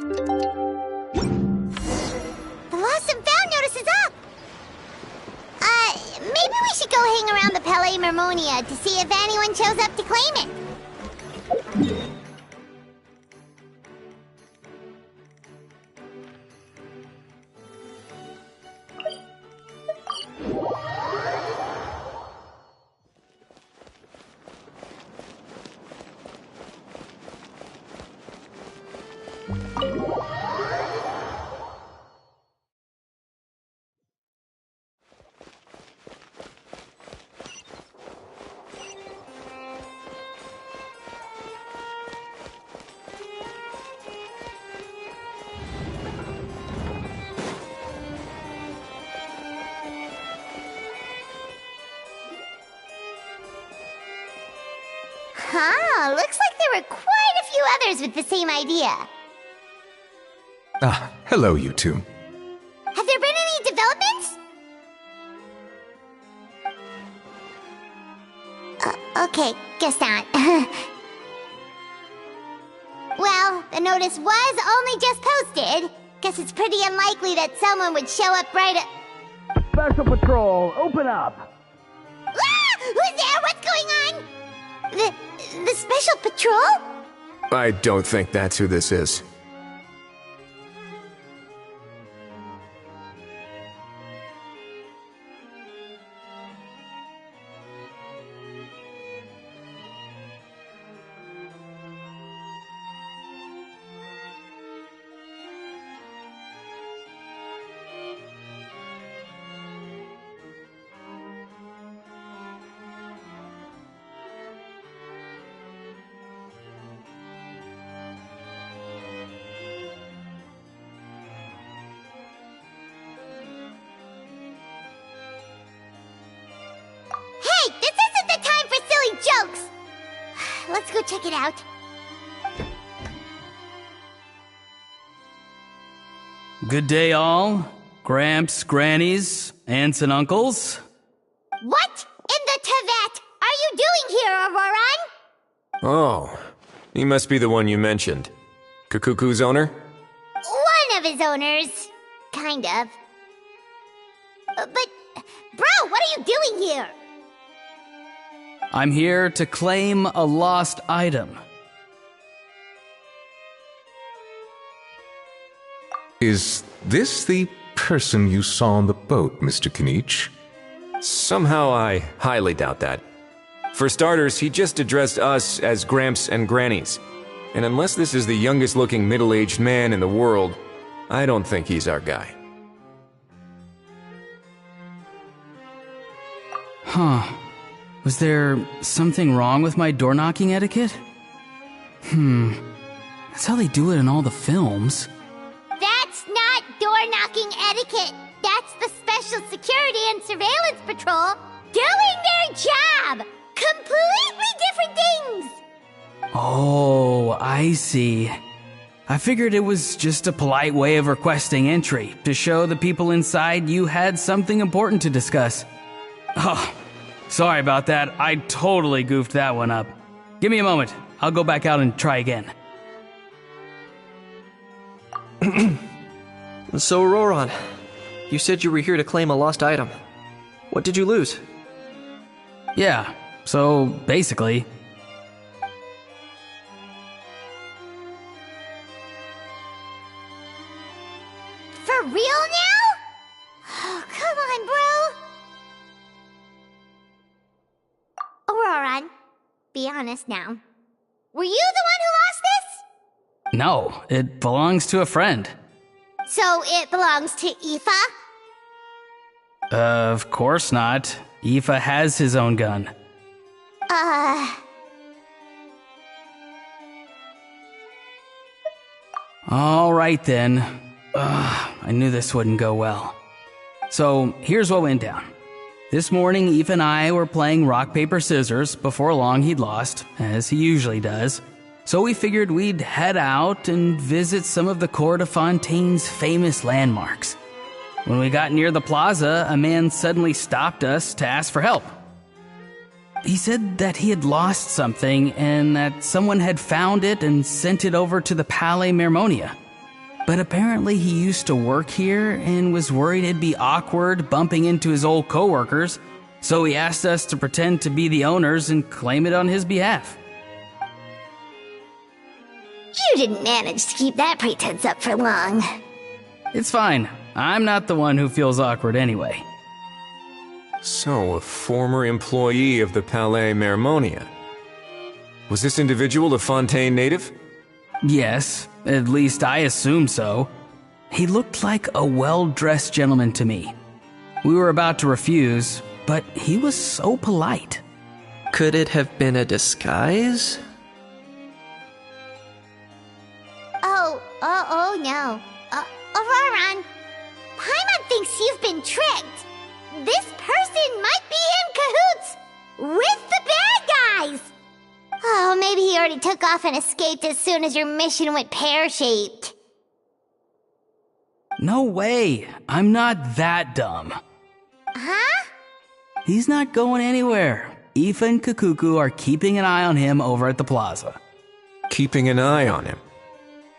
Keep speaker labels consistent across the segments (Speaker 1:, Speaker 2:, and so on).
Speaker 1: The lost and found notice is up! Maybe we should go hang around the Palais Mermonia to see if anyone shows up to claim it. Huh, looks like there were quite a few others with the same idea.
Speaker 2: Ah, hello, you two.
Speaker 1: Have there been any developments? Okay, guess not. Well, the notice was only just posted. Guess it's pretty unlikely that someone would show up right at...
Speaker 3: Special Patrol, open up!
Speaker 1: Ah! Who's there? What's going on? The Special Patrol?
Speaker 2: I don't think that's who this is.
Speaker 1: Hey, this isn't the time for silly jokes! Let's go check it out.
Speaker 4: Good day, all. Gramps, grannies, aunts, and uncles.
Speaker 1: What in the Tevat are you doing here, Auroran?
Speaker 2: Oh, he must be the one you mentioned. Kukuku's owner?
Speaker 1: One of his owners. Kind of. But, bro, what are you doing here?
Speaker 4: I'm here to claim a lost item.
Speaker 2: Is this the person you saw on the boat, Mr. Kinich? Somehow I highly doubt that. For starters, he just addressed us as Gramps and Grannies. And unless this is the youngest looking middle-aged man in the world, I don't think he's our guy.
Speaker 4: Huh. Was there something wrong with my door-knocking etiquette? That's how they do it in all the films.
Speaker 1: That's not door-knocking etiquette. That's the Special Security and Surveillance Patrol doing their job! Completely different things!
Speaker 4: Oh, I see. I figured it was just a polite way of requesting entry, to show the people inside you had something important to discuss. Oh, sorry about that. I totally goofed that one up. Give me a moment. I'll go back out and try again.
Speaker 5: So, Auroran, you said you were here to claim a lost item. What did you lose?
Speaker 4: Yeah, so basically...
Speaker 1: For real now? Oh, come on, bro. Auroran, be honest now. Were you the one who lost this?
Speaker 4: No, it belongs to a friend.
Speaker 1: So it belongs to Aoife?
Speaker 4: Of course not. Aoife has his own gun. All right then. I knew this wouldn't go well. So here's what went down. This morning, Aoife and I were playing rock, paper, scissors. Before long, he'd lost, as he usually does. So we figured we'd head out and visit some of the Cour de Fontaine's famous landmarks. When we got near the plaza, a man suddenly stopped us to ask for help. He said that he had lost something and that someone had found it and sent it over to the Palais Mermonia. but apparently he used to work here and was worried it'd be awkward bumping into his old coworkers, so he asked us to pretend to be the owners and claim it on his behalf.
Speaker 1: You didn't manage to keep that pretense up for long.
Speaker 4: It's fine. I'm not the one who feels awkward anyway.
Speaker 2: So, a former employee of the Palais Mermonia. Was this individual a Fontaine native?
Speaker 4: Yes, at least I assume so. He looked like a well-dressed gentleman to me. We were about to refuse, but he was so polite.
Speaker 5: Could it have been a disguise?
Speaker 1: Oh no. Auroron, Paimon thinks you've been tricked. This person might be in cahoots with the bad guys. Oh, maybe he already took off and escaped as soon as your mission went pear-shaped.
Speaker 4: No way. I'm not that dumb.
Speaker 1: Huh?
Speaker 4: He's not going anywhere. Aoife and Kakuku are keeping an eye on him over at the plaza.
Speaker 2: Keeping an eye on him.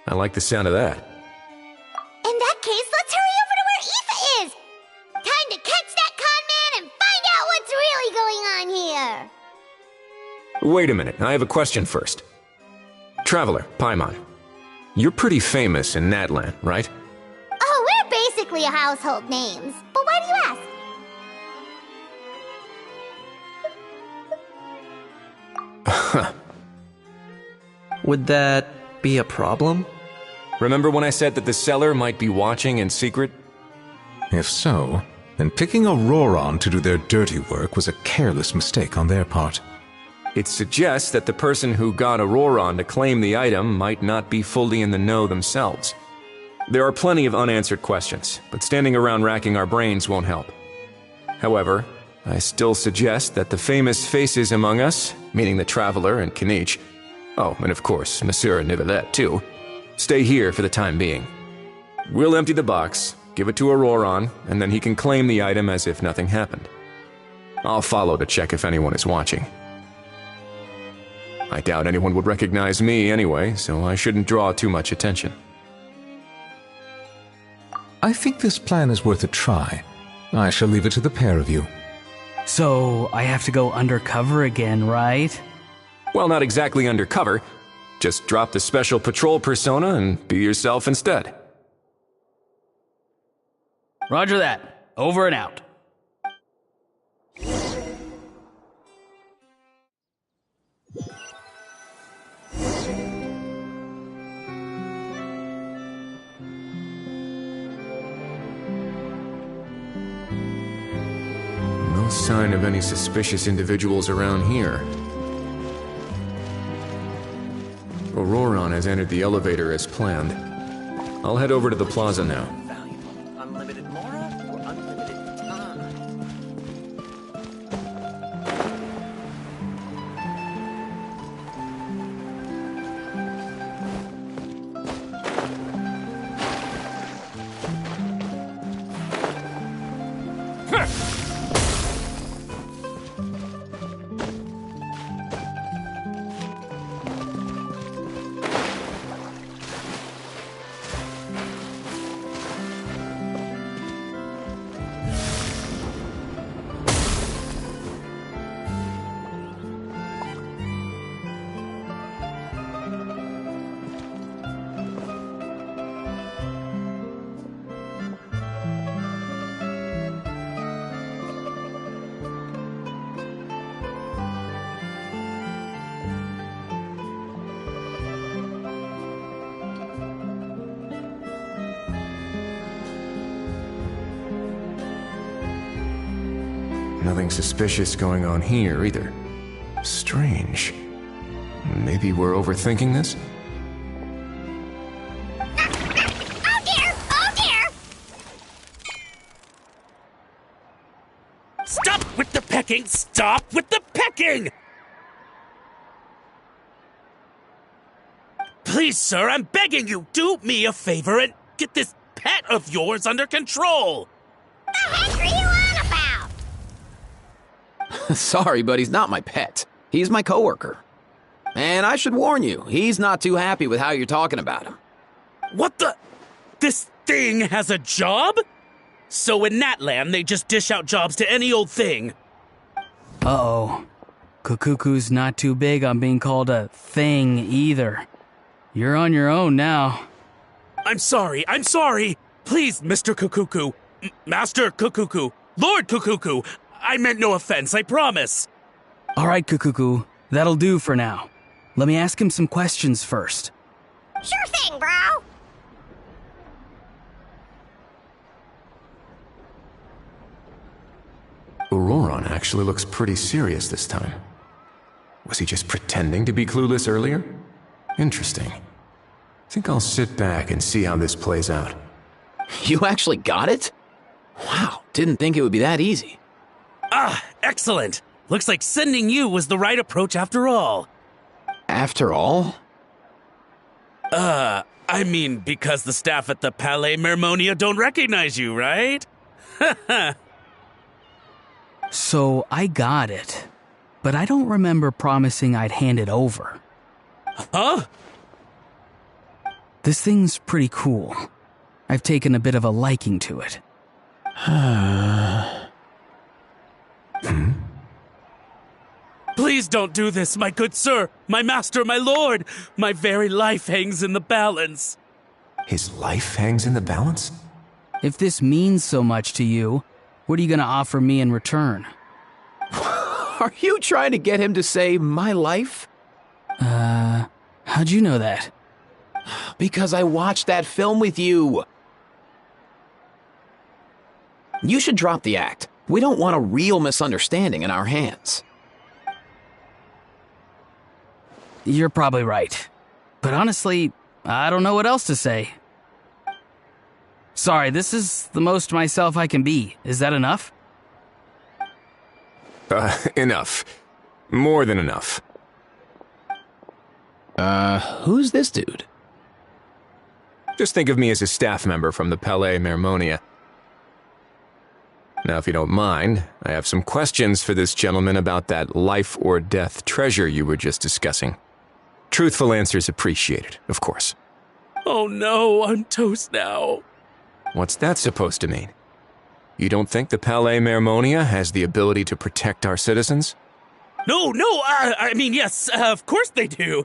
Speaker 2: I like the sound of that.
Speaker 1: In that case, let's hurry over to where Aoife is! Time to catch that con man and find out what's really going on here!
Speaker 2: Wait a minute, I have a question first. Traveler, Paimon, you're pretty famous in Natlan, right?
Speaker 1: Oh, we're basically household names. But why do you ask?
Speaker 5: Would that be a problem?
Speaker 2: Remember when I said that the seller might be watching in secret?
Speaker 6: If so, then picking Auroron to do their dirty work was a careless mistake on their part.
Speaker 2: It suggests that the person who got Auroron to claim the item might not be fully in the know themselves. There are plenty of unanswered questions, but standing around racking our brains won't help. However, I still suggest that the famous faces among us, meaning the Traveler and Kinich, oh, and of course, Monsieur and Nivelette too, stay here for the time being. We'll empty the box, give it to Auroron, and then he can claim the item as if nothing happened. I'll follow to check if anyone is watching. I doubt anyone would recognize me anyway, so I shouldn't draw too much attention.
Speaker 6: I think this plan is worth a try. I shall leave it to the pair of you.
Speaker 4: So, I have to go undercover again, right?
Speaker 2: Well, not exactly undercover. Just drop the special patrol persona and be yourself instead.
Speaker 4: Roger that. Over and out.
Speaker 2: No sign of any suspicious individuals around here. Auroron has entered the elevator as planned. I'll head over to the plaza now.
Speaker 5: Unlimited Mora or unlimited time?
Speaker 2: Nothing suspicious going on here, either. Strange. Maybe we're overthinking this?
Speaker 1: Oh dear! Oh dear!
Speaker 7: Stop with the pecking! Stop with the pecking! Please, sir, I'm begging you, do me a favor and get this pet of yours under control!
Speaker 1: The heck are you on about?
Speaker 8: Sorry, but he's not my pet. He's my coworker. And I should warn you, he's not too happy with how you're talking about him.
Speaker 7: What the? This thing has a job? So in Natlan, they just dish out jobs to any old thing.
Speaker 4: Uh-oh. Kukuku's not too big on being called a thing either. You're on your own now.
Speaker 7: I'm sorry. Please, Mr. Kukuku. Master Kukuku. Lord Kukuku. I meant no offense, I promise.
Speaker 4: All right, Kukuku. That'll do for now. Let me ask him some questions first.
Speaker 1: Sure thing, bro.
Speaker 2: Auroron actually looks pretty serious this time. Was he just pretending to be clueless earlier? Interesting. Think I'll sit back and see how this plays out.
Speaker 8: You actually got it? Wow, didn't think it would be that easy.
Speaker 7: Ah, excellent. Looks like sending you was the right approach after all.
Speaker 8: After all?
Speaker 7: I mean, because the staff at the Palais Mermonia don't recognize you, right?
Speaker 4: So I got it, but I don't remember promising I'd hand it over.
Speaker 7: Huh?
Speaker 4: This thing's pretty cool. I've taken a bit of a liking to it.
Speaker 7: Please don't do this, my good sir, my master, my lord. My very life hangs in the balance.
Speaker 2: His life hangs in the balance?
Speaker 4: If this means so much to you, what are you gonna offer me in return?
Speaker 8: Are you trying to get him to say my life?
Speaker 4: How'd you know that?
Speaker 8: Because I watched that film with you. You should drop the act. We don't want a real misunderstanding in our hands.
Speaker 4: You're probably right. But honestly, I don't know what else to say. Sorry, this is the most myself I can be. Is that enough?
Speaker 2: Enough. More than enough.
Speaker 8: Who's this dude?
Speaker 2: Just think of me as a staff member from the Palais Mermonia. Now, if you don't mind, I have some questions for this gentleman about that life or death treasure you were just discussing. Truthful answers appreciated, of course.
Speaker 7: Oh no, I'm toast now.
Speaker 2: What's that supposed to mean? You don't think the Palais Mermonia has the ability to protect our citizens?
Speaker 7: No, I mean, yes, of course they do.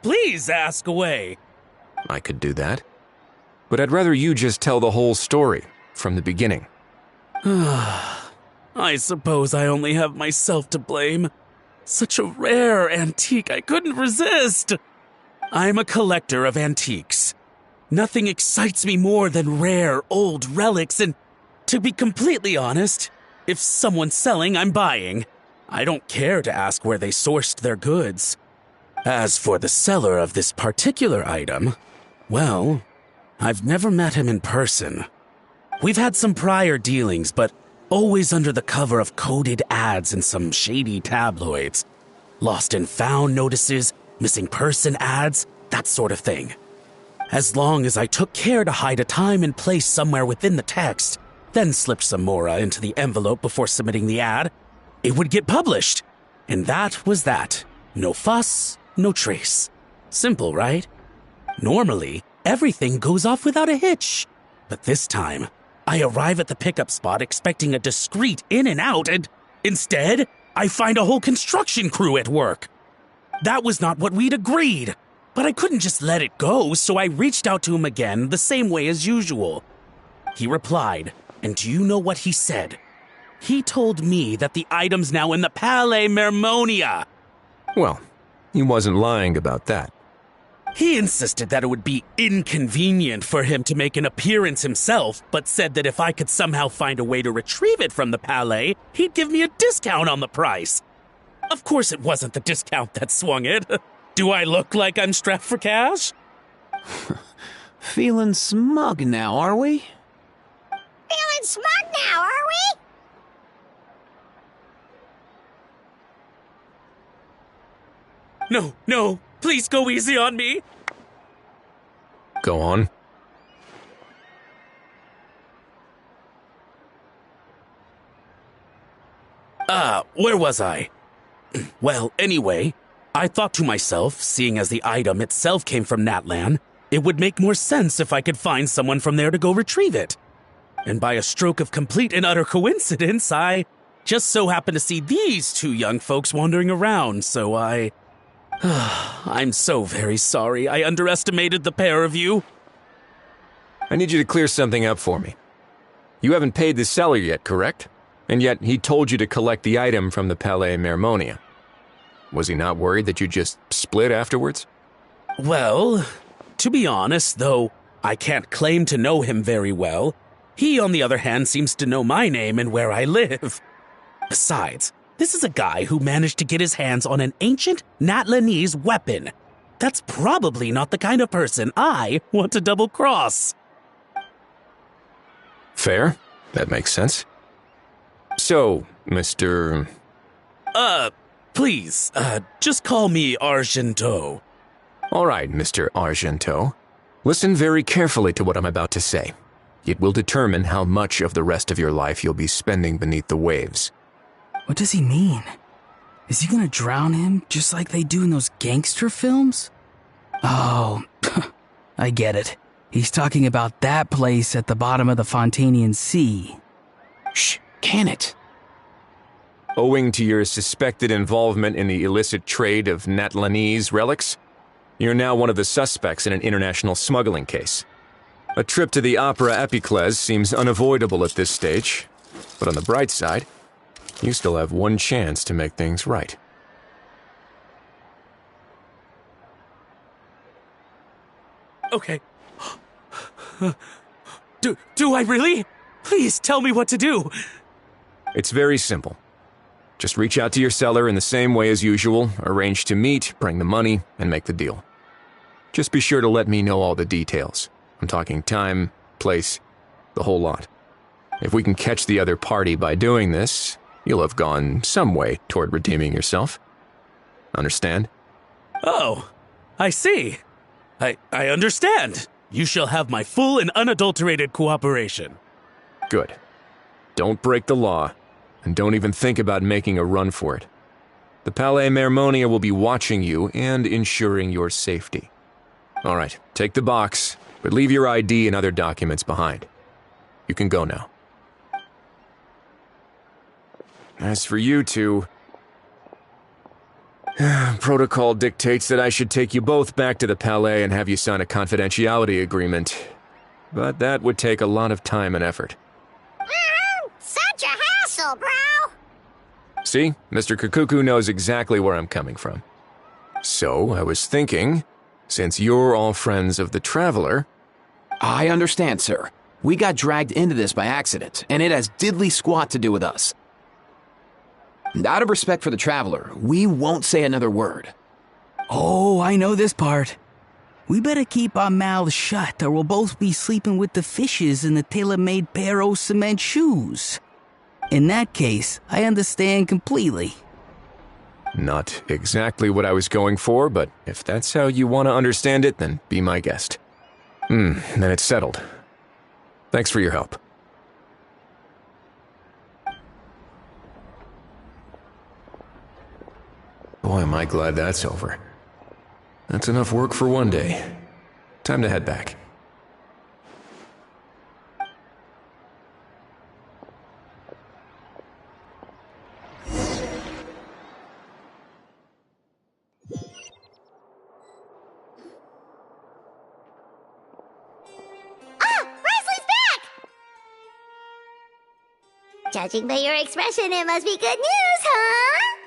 Speaker 7: Please ask away.
Speaker 2: I could do that. But I'd rather you just tell the whole story, from the beginning.
Speaker 7: I suppose I only have myself to blame. Such a rare antique, I couldn't resist. I'm a collector of antiques. Nothing excites me more than rare, old relics, and to be completely honest, if someone's selling, I'm buying. I don't care to ask where they sourced their goods. As for the seller of this particular item, well, I've never met him in person. We've had some prior dealings, but always under the cover of coded ads in some shady tabloids. Lost and found notices, missing person ads, that sort of thing. As long as I took care to hide a time and place somewhere within the text, then slipped some mora into the envelope before submitting the ad, it would get published. And that was that. No fuss, no trace. Simple, right? Normally, everything goes off without a hitch. But this time, I arrive at the pickup spot expecting a discreet in and out, and instead, I find a whole construction crew at work. That was not what we'd agreed, but I couldn't just let it go, so I reached out to him again the same way as usual. He replied, and do you know what he said? He told me that the item's now in the Palais Mermonia.
Speaker 2: Well, he wasn't lying about that.
Speaker 7: He insisted that it would be inconvenient for him to make an appearance himself, but said that if I could somehow find a way to retrieve it from the Palais, he'd give me a discount on the price. Of course it wasn't the discount that swung it. Do I look like I'm strapped for cash?
Speaker 8: Feeling smug now, are we?
Speaker 1: Feeling smug now, are we?
Speaker 7: No, please go easy on me.
Speaker 2: Go on.
Speaker 7: Where was I? Well, anyway, I thought to myself, seeing as the item itself came from Natlan, It would make more sense if I could find someone from there to go retrieve it. And by a stroke of complete and utter coincidence, I just so happened to see these two young folks wandering around, so I'm so very sorry I underestimated the pair of you.
Speaker 2: I need you to clear something up for me. You haven't paid the seller yet, correct? And yet he told you to collect the item from the Palais Mermonia. Was he not worried that you just split afterwards?
Speaker 7: Well, to be honest, though I can't claim to know him very well, he, on the other hand, seems to know my name and where I live. Besides, this is a guy who managed to get his hands on an ancient Natlanese weapon. That's probably not the kind of person I want to double-cross.
Speaker 2: Fair. That makes sense. So, Mr.
Speaker 7: Please, just call me Argento.
Speaker 2: All right, Mr. Argento. Listen very carefully to what I'm about to say. It will determine how much of the rest of your life you'll be spending beneath the waves.
Speaker 4: What does he mean? Is he gonna drown him just like they do in those gangster films? Oh, I get it. He's talking about that place at the bottom of the Fontanian Sea.
Speaker 8: Shh, can it?
Speaker 2: Owing to your suspected involvement in the illicit trade of Natlanese relics, you're now one of the suspects in an international smuggling case. A trip to the Opera Epiclese seems unavoidable at this stage, but on the bright side, you still have one chance to make things right.
Speaker 7: Okay. Do I really? Please tell me what to do.
Speaker 2: It's very simple. Just reach out to your seller in the same way as usual, arrange to meet, bring the money, and make the deal. Just be sure to let me know all the details. I'm talking time, place, the whole lot. If we can catch the other party by doing this, you'll have gone some way toward redeeming yourself. Understand?
Speaker 7: Oh, I see. I understand. You shall have my full and unadulterated cooperation.
Speaker 2: Good. Don't break the law, and don't even think about making a run for it. The Palais Mermonia will be watching you and ensuring your safety. All right, take the box, but leave your ID and other documents behind. You can go now. As for you two, protocol dictates that I should take you both back to the Palais and have you sign a confidentiality agreement. But that would take a lot of time and effort.
Speaker 1: Such a hassle, bro!
Speaker 2: See, Mr. Kakuku knows exactly where I'm coming from. So, I was thinking, since you're all friends of the Traveler...
Speaker 8: I understand, sir. We got dragged into this by accident, and it has diddly squat to do with us. And out of respect for the Traveler, we won't say another word.
Speaker 4: Oh, I know this part. We better keep our mouths shut or we'll both be sleeping with the fishes in the tailor-made pair of cement shoes. In that case, I understand completely.
Speaker 2: Not exactly what I was going for, but if that's how you want to understand it, then be my guest. Then it's settled. Thanks for your help. Boy, am I glad that's over. That's enough work for one day. Time to head back.
Speaker 1: Judging by your expression, it must be good news, huh?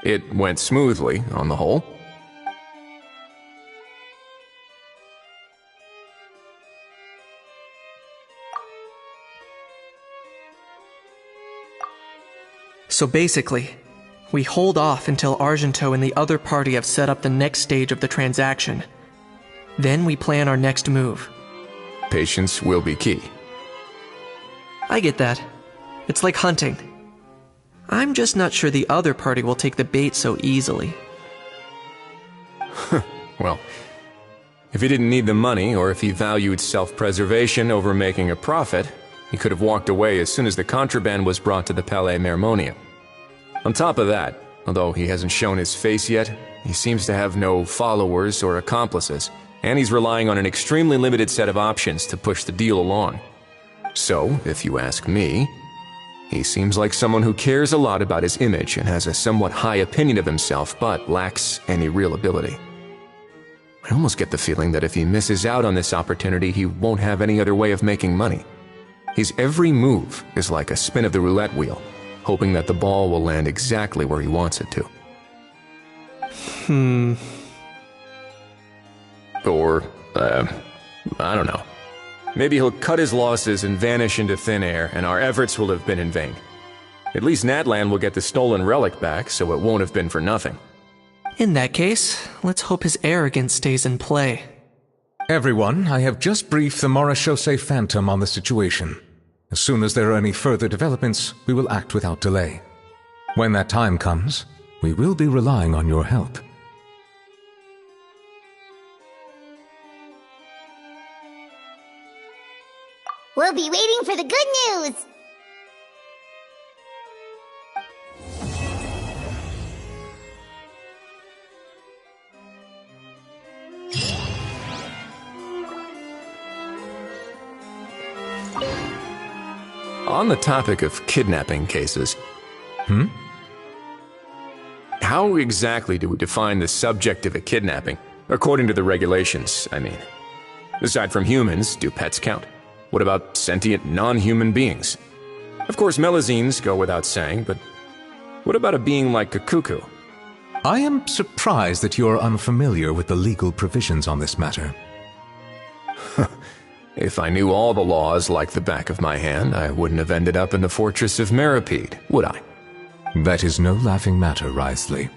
Speaker 2: It went smoothly, on the whole.
Speaker 5: So basically, we hold off until Argento and the other party have set up the next stage of the transaction. Then we plan our next move.
Speaker 2: Patience will be key.
Speaker 5: I get that. It's like hunting. I'm just not sure the other party will take the bait so easily.
Speaker 2: Well, if he didn't need the money, or if he valued self-preservation over making a profit, he could have walked away as soon as the contraband was brought to the Palais Mermonia. On top of that, although he hasn't shown his face yet, he seems to have no followers or accomplices, and he's relying on an extremely limited set of options to push the deal along. So, if you ask me, he seems like someone who cares a lot about his image and has a somewhat high opinion of himself, but lacks any real ability. I almost get the feeling that if he misses out on this opportunity, he won't have any other way of making money. His every move is like a spin of the roulette wheel, hoping that the ball will land exactly where he wants it to. Or, I don't know. Maybe he'll cut his losses and vanish into thin air, and our efforts will have been in vain. At least Natlan will get the stolen relic back, so it won't have been for nothing.
Speaker 5: In that case, let's hope his arrogance stays in play.
Speaker 6: Everyone, I have just briefed the Morishose Phantom on the situation. As soon as there are any further developments, we will act without delay. When that time comes, we will be relying on your help.
Speaker 1: We'll be waiting for the good news!
Speaker 2: On the topic of kidnapping cases, how exactly do we define the subject of a kidnapping? According to the regulations, I mean. Aside from humans, do pets count? What about sentient, non-human beings? Of course, Melazines go without saying, but what about a being like Kakuku?
Speaker 6: I am surprised that you are unfamiliar with the legal provisions on this matter.
Speaker 2: If I knew all the laws like the back of my hand, I wouldn't have ended up in the Fortress of Meripede, would I?
Speaker 6: That is no laughing matter, Wriothesley.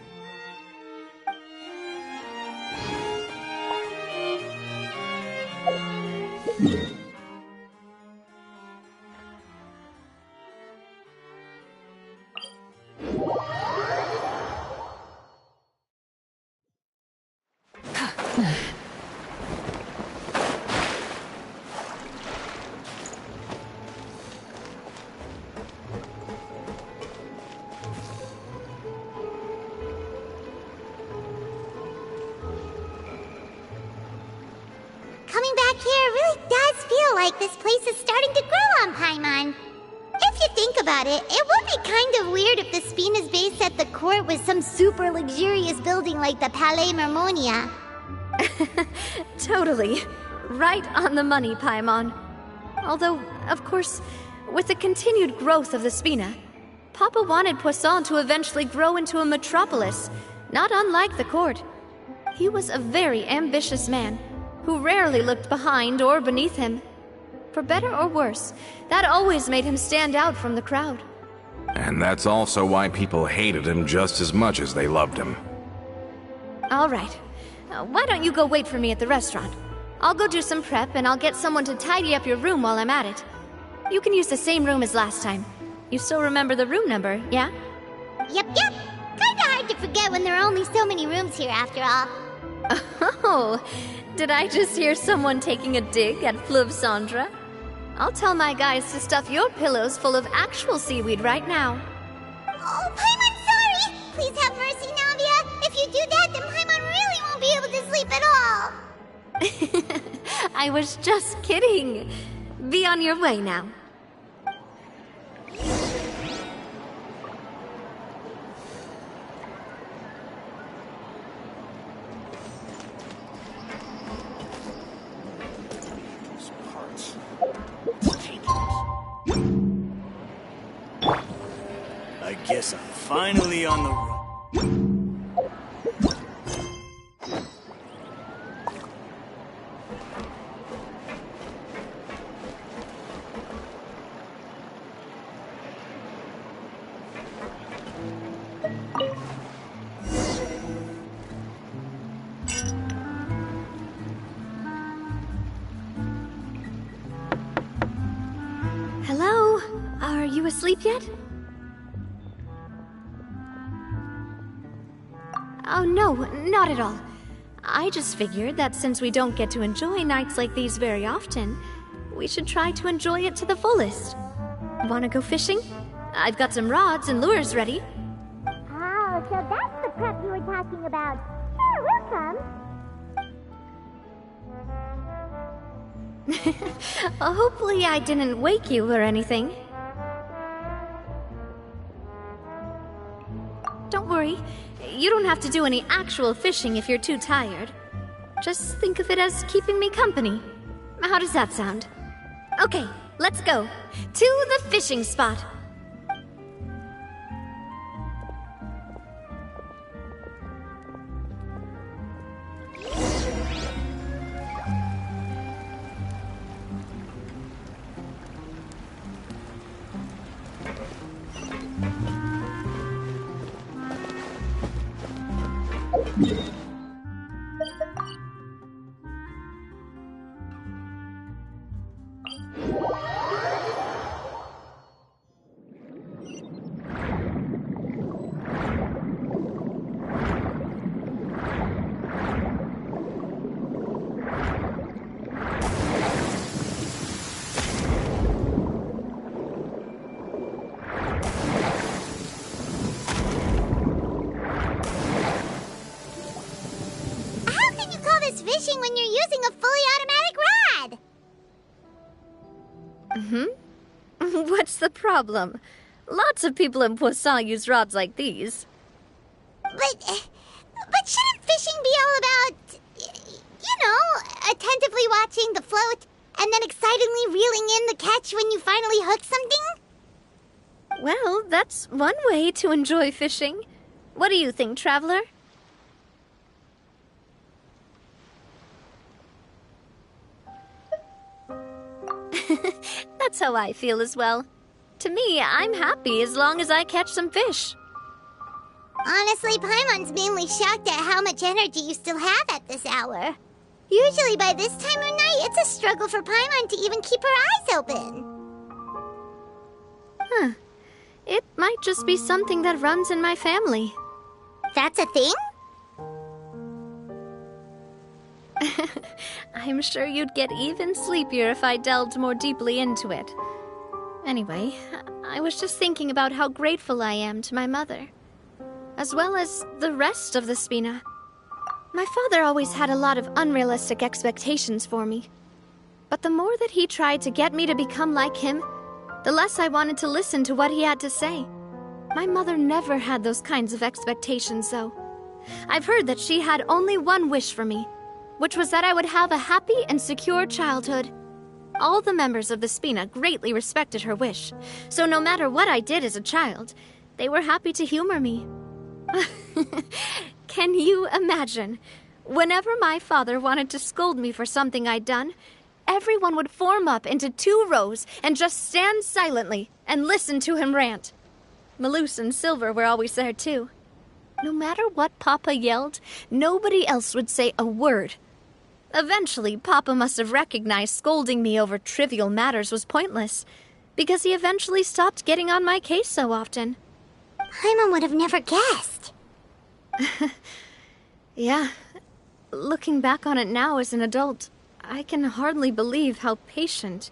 Speaker 1: Coming back here really does feel like this place is starting to grow on Paimon. If you think about it, it would be kind of weird if the Spina's base at the court was some super luxurious building like the Palais Mermonia.
Speaker 9: Totally. Right on the money, Paimon. Although, of course, with the continued growth of the Spina, Papa wanted Poisson to eventually grow into a metropolis, not unlike the court. He was a very ambitious man, who rarely looked behind or beneath him. For better or worse, that always made him stand out from the crowd.
Speaker 10: And that's also why people hated him just as much as they loved him.
Speaker 9: All right. Why don't you go wait for me at the restaurant? I'll go do some prep and I'll get someone to tidy up your room while I'm at it. You can use the same room as last time. You still remember the room number, yeah?
Speaker 1: Yep. Kinda hard to forget when there are only so many rooms here after all.
Speaker 9: Oh, did I just hear someone taking a dig at Fleuve Cendres? I'll tell my guys to stuff your pillows full of actual seaweed right now.
Speaker 1: Oh, Paimon's sorry! Please have mercy, Navia! If you do that, then Paimon really won't be able to sleep at all!
Speaker 9: I was just kidding. Be on your way now.
Speaker 11: I guess I'm finally on the road.
Speaker 9: Hello? Are you asleep yet? Oh no, not at all. I just figured that since we don't get to enjoy nights like these very often, we should try to enjoy it to the fullest. Wanna go fishing? I've got some rods and lures ready.
Speaker 1: Oh, so that's the prep you were talking about. Sure, we'll come.
Speaker 9: Hopefully I didn't wake you or anything. Don't worry, you don't have to do any actual fishing if you're too tired. Just think of it as keeping me company. How does that sound? Okay, let's go. To the fishing spot.
Speaker 1: Fishing when you're using a fully automatic rod!
Speaker 9: What's the problem? Lots of people in Poisson use rods like these.
Speaker 1: But shouldn't fishing be all about, attentively watching the float and then excitedly reeling in the catch when you finally hook something?
Speaker 9: Well, that's one way to enjoy fishing. What do you think, Traveler? That's how I feel as well. To me, I'm happy as long as I catch some fish.
Speaker 1: Honestly, Paimon's mainly shocked at how much energy you still have at this hour. Usually by this time of night, it's a struggle for Paimon to even keep her eyes open.
Speaker 9: Huh. It might just be something that runs in my family.
Speaker 1: That's a thing?
Speaker 9: I'm sure you'd get even sleepier if I delved more deeply into it. Anyway, I was just thinking about how grateful I am to my mother, as well as the rest of the Spina. My father always had a lot of unrealistic expectations for me. But the more that he tried to get me to become like him, the less I wanted to listen to what he had to say. My mother never had those kinds of expectations, though. I've heard that she had only one wish for me, which was that I would have a happy and secure childhood. All the members of the Spina greatly respected her wish, so no matter what I did as a child, they were happy to humor me. Can you imagine? Whenever my father wanted to scold me for something I'd done, everyone would form up into 2 rows and just stand silently and listen to him rant. Malouse and Silver were always there too. No matter what Papa yelled, nobody else would say a word. Eventually, Papa must have recognized scolding me over trivial matters was pointless, because he eventually stopped getting on my case so often.
Speaker 1: Paimon would have never guessed.
Speaker 9: Yeah. Looking back on it now as an adult, I can hardly believe how patient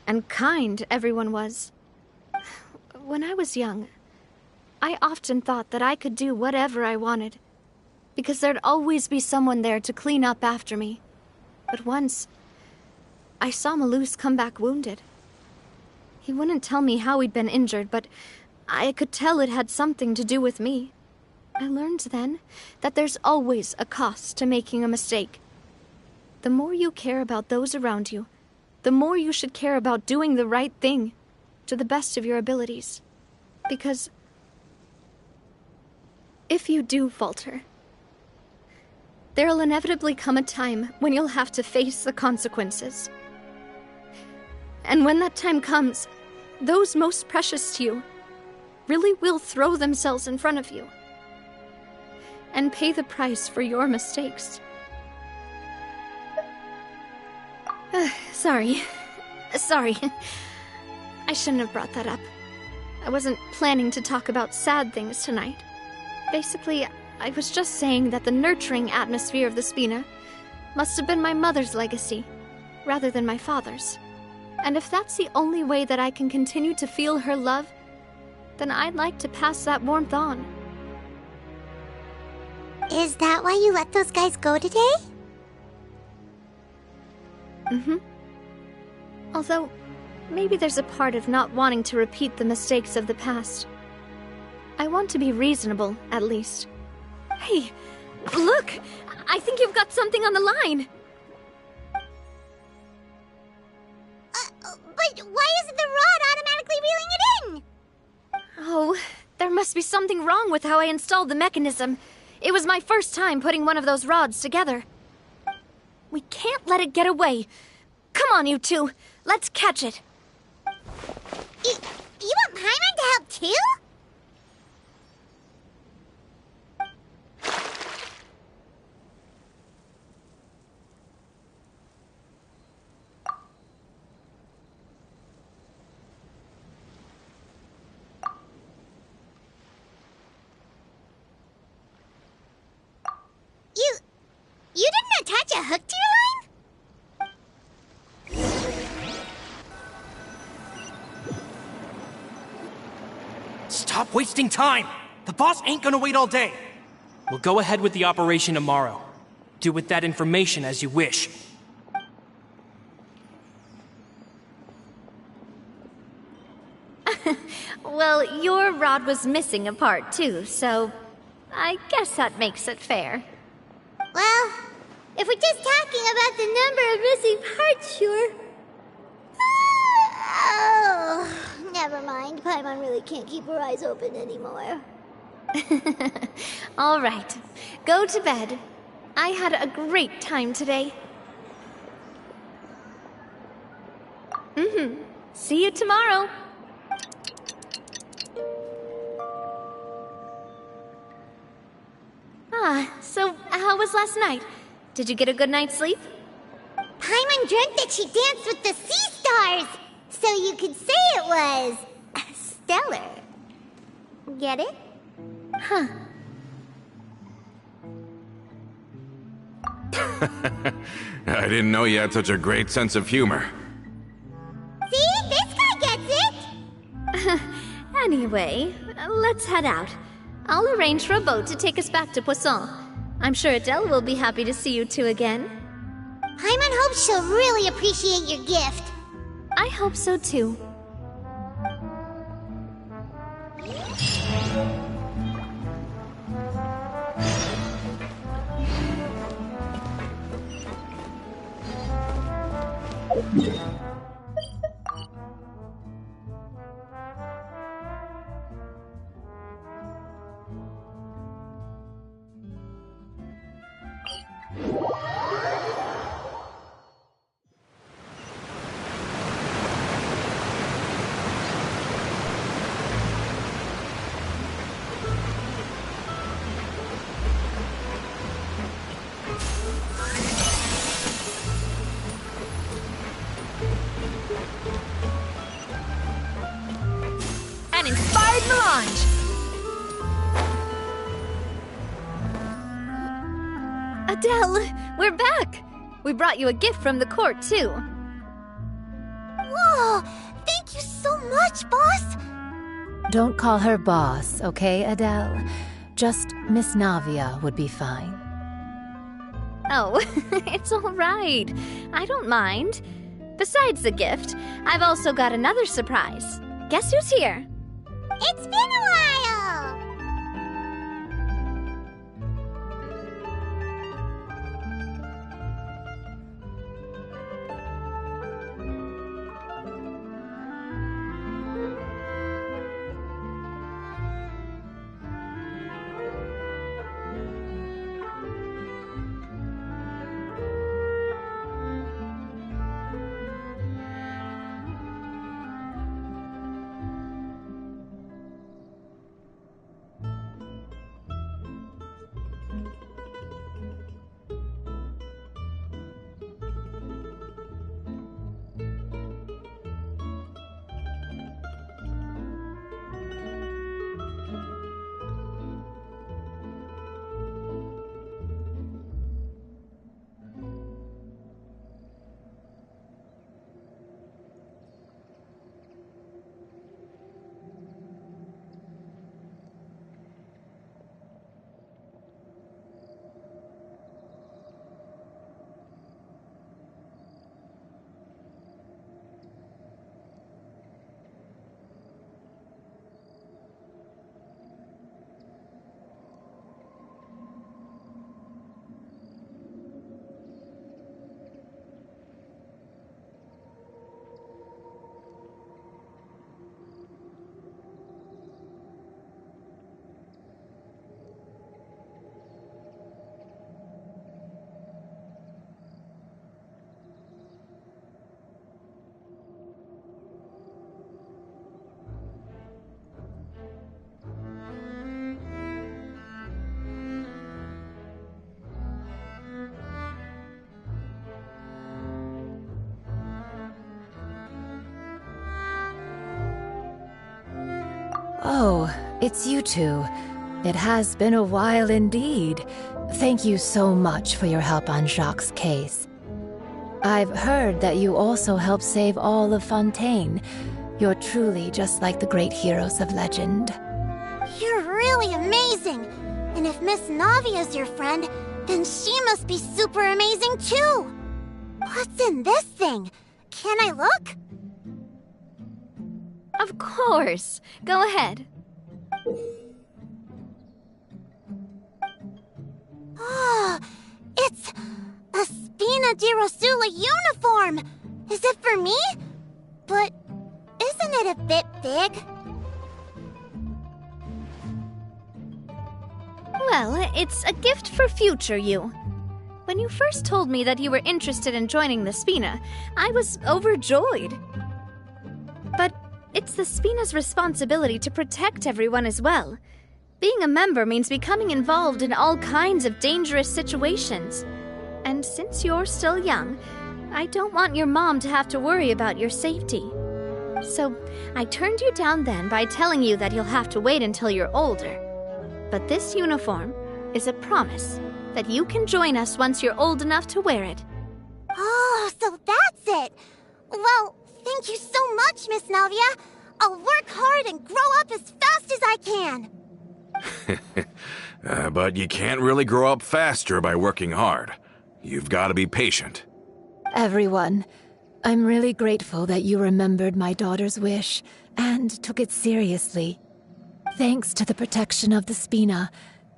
Speaker 9: and kind everyone was. When I was young, I often thought that I could do whatever I wanted, because there'd always be someone there to clean up after me. But once, I saw Malouse come back wounded. He wouldn't tell me how he'd been injured, but I could tell it had something to do with me. I learned then that there's always a cost to making a mistake. The more you care about those around you, the more you should care about doing the right thing to the best of your abilities. Because if you do falter, there'll inevitably come a time when you'll have to face the consequences. And when that time comes, those most precious to you really will throw themselves in front of you and pay the price for your mistakes. Sorry. I shouldn't have brought that up. I wasn't planning to talk about sad things tonight. Basically, I was just saying that the nurturing atmosphere of the Spina must have been my mother's legacy, rather than my father's. And if that's the only way that I can continue to feel her love, then I'd like to pass that warmth on.
Speaker 1: Is that why you let those guys go today?
Speaker 9: Although, maybe there's a part of not wanting to repeat the mistakes of the past. I want to be reasonable, at least. Hey, look! I think you've got something on the line!
Speaker 1: But why isn't the rod automatically reeling it in?
Speaker 9: Oh, there must be something wrong with how I installed the mechanism. It was my first time putting one of those rods together. We can't let it get away. Come on, you two. Let's catch it.
Speaker 1: You want Paimon to help too? You didn't attach a hook to your line?
Speaker 12: Stop wasting time! The boss ain't gonna wait all day. We'll go ahead with the operation tomorrow. Do with that information as you wish.
Speaker 9: Well, your rod was missing a part too, so I guess that makes it fair.
Speaker 1: Well, if we're just talking about the number of missing parts, sure. Oh, never mind. Paimon really can't keep her eyes open anymore.
Speaker 9: All right, go to bed. I had a great time today. See you tomorrow. So how was last night? Did you get a good night's sleep?
Speaker 1: Paimon dreamt that she danced with the sea stars, so you could say it was stellar. Get it?
Speaker 9: Huh.
Speaker 10: I didn't know you had such a great sense of humor.
Speaker 1: See? This guy gets it!
Speaker 9: Anyway, let's head out. I'll arrange for a boat to take us back to Poisson. I'm sure Adele will be happy to see you two again.
Speaker 1: Paimon hopes she'll really appreciate your gift.
Speaker 9: I hope so too. An inspired melange! Adele, we're back! We brought you a gift from the court, too.
Speaker 1: Whoa! Thank you so much, boss!
Speaker 13: Don't call her boss, okay, Adele? Just Miss Navia would be fine.
Speaker 9: Oh, it's all right. I don't mind. Besides the gift, I've also got another surprise. Guess who's here?
Speaker 1: It's been a while!
Speaker 13: Oh, it's you two. It has been a while indeed. Thank you so much for your help on Jacques' case. I've heard that you also helped save all of Fontaine. You're truly just like the great heroes of legend.
Speaker 1: You're really amazing! And if Miss Navia's your friend, then she must be super amazing too! What's in this thing? Can I look?
Speaker 9: Of course. Go ahead.
Speaker 1: Oh, it's a Spina di Rosula uniform! Is it for me? But isn't it a bit big?
Speaker 9: Well, it's a gift for future you. When you first told me that you were interested in joining the Spina, I was overjoyed. But it's the Spina's responsibility to protect everyone as well. Being a member means becoming involved in all kinds of dangerous situations. And since you're still young, I don't want your mom to have to worry about your safety. So I turned you down then by telling you that you'll have to wait until you're older. But this uniform is a promise that you can join us once you're old enough to wear it.
Speaker 1: Oh, so that's it! Well, thank you so much, Miss Navia. I'll work hard and grow up as fast as I can.
Speaker 10: But you can't really grow up faster by working hard. You've got to be patient.
Speaker 13: Everyone, I'm really grateful that you remembered my daughter's wish and took it seriously. Thanks to the protection of the Spina,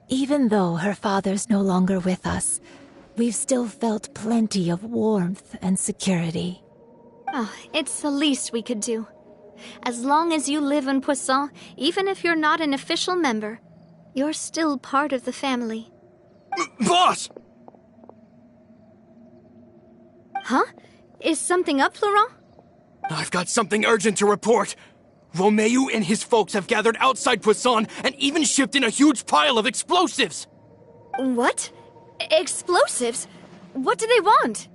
Speaker 13: even though her father's no longer with us, we've still felt plenty of warmth and security.
Speaker 9: Oh, it's the least we could do. As long as you live in Poisson, even if you're not an official member, you're still part of the family.
Speaker 12: Boss!
Speaker 9: Huh? Is something up, Florent?
Speaker 12: I've got something urgent to report. Romeu and his folks have gathered outside Poisson and even shipped in a huge pile of explosives.
Speaker 9: What? Explosives? What do they want?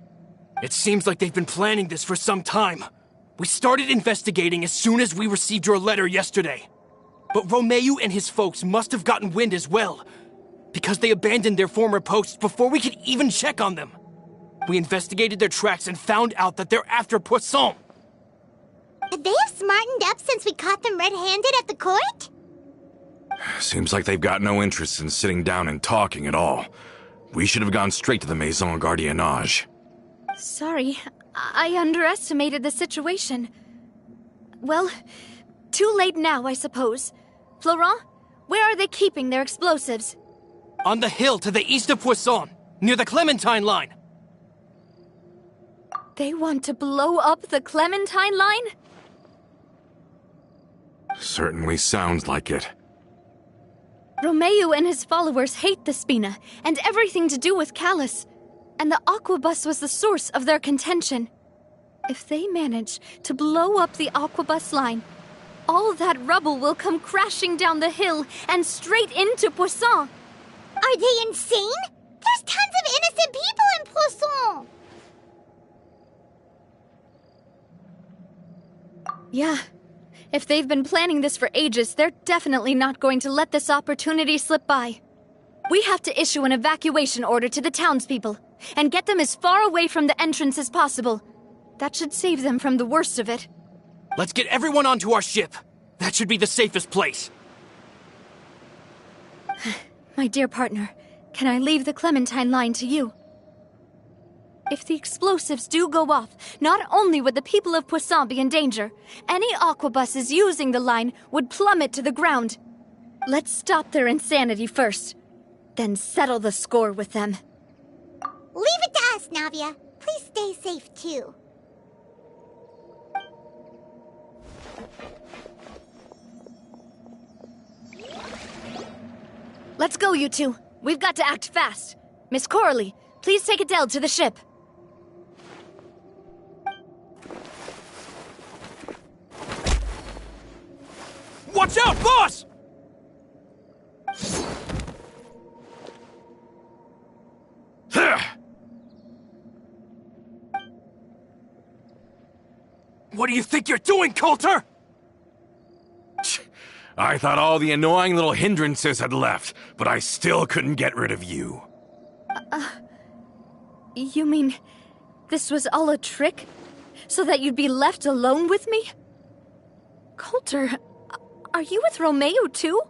Speaker 12: It seems like they've been planning this for some time. We started investigating as soon as we received your letter yesterday. But Romeu and his folks must have gotten wind as well, because they abandoned their former posts before we could even check on them. We investigated their tracks and found out that they're after Poisson.
Speaker 1: They have smartened up since we caught them red-handed at the court?
Speaker 10: Seems like they've got no interest in sitting down and talking at all. We should have gone straight to the Maison Gardiennage.
Speaker 9: Sorry, I underestimated the situation. Well, too late now, I suppose. Florent, where are they keeping their explosives?
Speaker 12: On the hill to the east of Poisson, near the Clementine line.
Speaker 9: They want to blow up the Clementine line?
Speaker 10: Certainly sounds like it.
Speaker 9: Romeu and his followers hate the Spina and everything to do with Callus, and the Aquabus was the source of their contention. If they manage to blow up the Aquabus line, all that rubble will come crashing down the hill and straight into Poisson.
Speaker 1: Are they insane? There's tons of innocent people in Poisson!
Speaker 9: Yeah. If they've been planning this for ages, they're definitely not going to let this opportunity slip by. We have to issue an evacuation order to the townspeople and get them as far away from the entrance as possible. That should save them from the worst of it.
Speaker 12: Let's get everyone onto our ship. That should be the safest place.
Speaker 9: My dear partner, can I leave the Clementine line to you? If the explosives do go off, not only would the people of Poisson be in danger, any aquabuses using the line would plummet to the ground. Let's stop their insanity first, then settle the score with them.
Speaker 1: Leave it to us, Navia. Please stay safe, too.
Speaker 9: Let's go, you two. We've got to act fast. Miss Coralie, please take Adele to the ship.
Speaker 12: Watch out, boss! What do you think you're doing, Coulter?
Speaker 10: I thought all the annoying little hindrances had left, but I still couldn't get rid of you.
Speaker 9: You mean this was all a trick? So that you'd be left alone with me? Coulter, are you with Romeo too?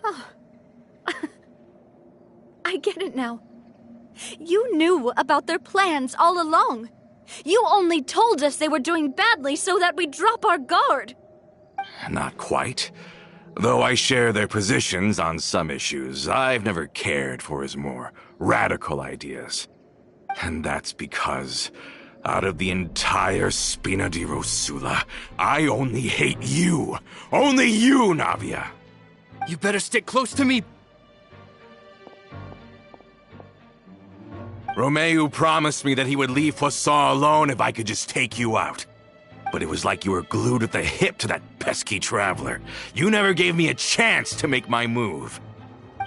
Speaker 9: Oh. I get it now. You knew about their plans all along. You only told us they were doing badly so that we'd drop our guard.
Speaker 10: Not quite. Though I share their positions on some issues, I've never cared for his more radical ideas. And that's because, out of the entire Spina di Rosula, I only hate you. Only you, Navia.
Speaker 12: You better stick close to me.
Speaker 10: Romeo promised me that he would leave Poisson alone if I could just take you out. But it was like you were glued at the hip to that pesky traveler. You never gave me a chance to make my move.